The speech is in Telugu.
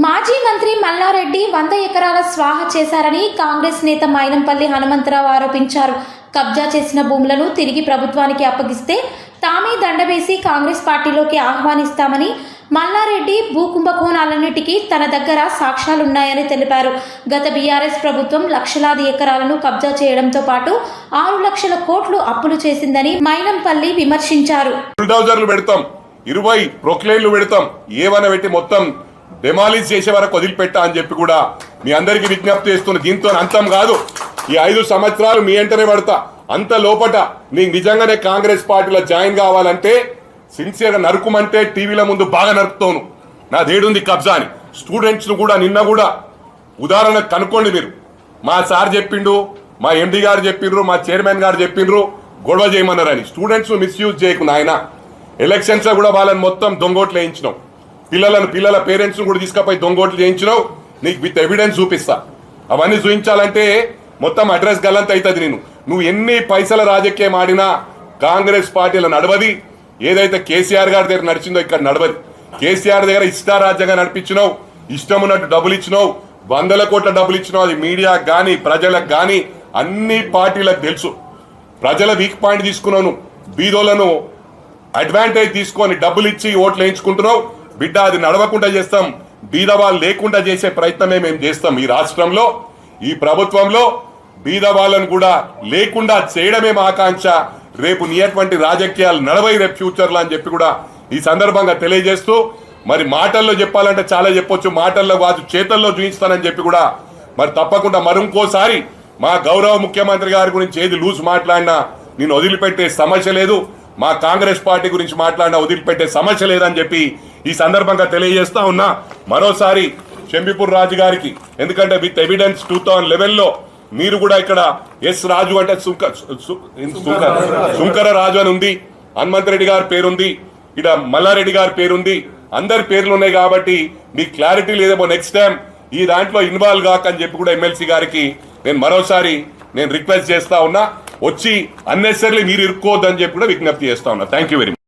మాజీ మంత్రి మల్లారెడ్డి 100 ఎకరాల స్వాహ చేశారని కాంగ్రెస్ నేత మైనంపల్లి హనుమంతరావు ఆరోపించారు. కబ్జా చేసిన భూములను తిరిగి ప్రభుత్వానికి అప్పగిస్తే తామే దండవేసి కాంగ్రెస్ పార్టీలోకి ఆహ్వానిస్తామని, మల్లారెడ్డి భూ కుంభకోణాలన్నిటికీ తన దగ్గర సాక్ష్యాలున్నాయని తెలిపారు. గత బీఆర్ఎస్ ప్రభుత్వం లక్షలాది ఎకరాలను కబ్జా చేయడంతో పాటు 6 లక్షల కోట్లు అప్పులు చేసిందని మైనంపల్లి విమర్శించారు. 20 ప్రొక్లైన్లు పెడతాం, ఏవైనా పెట్టి మొత్తం డెమాలిష్ చేసే వరకు వదిలిపెట్టా అని చెప్పి కూడా మీ అందరికీ విజ్ఞప్తి చేస్తున్న. దీంతో అంతం కాదు, ఈ 5 సంవత్సరాలు మీ వెంటనే పడతా. అంత లోపట నీకు నిజంగానే కాంగ్రెస్ పార్టీలో జాయిన్ కావాలంటే సిన్సియర్గా నరుకుమంటే టీవీల ముందు బాగా నరుకుతాను. నా దేడుంది కబ్జా అని. స్టూడెంట్స్ను కూడా నిన్న కూడా ఉదాహరణ కనుక్కోండి మీరు. మా సార్ చెప్పిండు, మా ఎండి గారు చెప్పిండ్రు, మా చైర్మన్ గారు చెప్పిండ్రు గొడవ చేయమన్నారని. స్టూడెంట్స్ను మిస్యూజ్ చేయకు నాయన. ఎలక్షన్స్లో కూడా వాళ్ళని మొత్తం దొంగోట్లు వేయించినావు. పిల్లల పేరెంట్స్ను కూడా తీసుకుపోయి దొంగోట్లు చేయించినావు. నీకు విత్ ఎవిడెన్స్ చూపిస్తా. అవన్నీ చూపించాలంటే మొత్తం అడ్రస్ గల్లంత అవుతుంది. నువ్వు ఎన్ని పైసల రాజకీయం ఆడినా కాంగ్రెస్ పార్టీలో నడవది. ఏదైతే కేసీఆర్ గారి దగ్గర నడిచిందో ఇక్కడ నడవది. కేసీఆర్ దగ్గర ఇష్టారాజ్యంగా నడిపించినావు, ఇష్టం ఉన్నట్టు డబ్బులు ఇచ్చినావు, 100 కోట్ల డబ్బులు ఇచ్చినావు. అది మీడియాకు కానీ ప్రజలకు కానీ అన్ని పార్టీలకు తెలుసు. ప్రజల వీక్ పాయింట్ తీసుకున్నావు. బీదోలను అడ్వాంటేజ్ తీసుకొని డబ్బులు ఇచ్చి ఓట్లు వేయించుకుంటున్నావు. బిడ్డ, అది నడవకుండా చేస్తాం. బీదవాళ్ళు లేకుండా చేసే ప్రయత్నమే మేము చేస్తాం. ఈ రాష్ట్రంలో, ఈ ప్రభుత్వంలో బీదవాళ్ళను కూడా లేకుండా చేయడమే మా ఆకాంక్ష. రేపు నీటువంటి రాజకీయాలు నడవై రేపు ఫ్యూచర్లో అని చెప్పి కూడా ఈ సందర్భంగా తెలియజేస్తూ, మరి మాటల్లో చెప్పాలంటే చాలా చెప్పొచ్చు, మాటల్లో కాదు చేతల్లో చూపిస్తానని చెప్పి కూడా మరి తప్పకుండా మరింకోసారి మా గౌరవ ముఖ్యమంత్రి గారి గురించి ఏది లూజ్ మాట్లాడినా నేను వదిలిపెట్టే సమస్య లేదు. మా కాంగ్రెస్ పార్టీ గురించి మాట్లాడినా వదిలిపెట్టే సమస్య లేదని చెప్పి ఈ సందర్భంగా తెలియజేస్తా ఉన్నా. మరోసారి చెంబిపూర్ రాజు గారికి, ఎందుకంటే విత్ ఎవిడెన్స్ 2011లో మీరు కూడా ఇక్కడ ఎస్ రాజు అంటే సుంకర రాజు అని ఉంది, హనుమంత్ రెడ్డి గారి పేరుంది, ఇక్కడ మల్లారెడ్డి గారి పేరుంది, అందరి పేర్లు ఉన్నాయి. కాబట్టి మీకు క్లారిటీ లేదేమో, నెక్స్ట్ టైం ఈ దాంట్లో ఇన్వాల్వ్ కాకని చెప్పి కూడా ఎమ్మెల్సీ గారికి మరోసారి రిక్వెస్ట్ చేస్తా ఉన్నా. వచ్చి అన్నెసరీ మీరు ఇరుక్కోవద్దని చెప్పి కూడా విజ్ఞప్తి చేస్తా ఉన్నా. Thank you very much.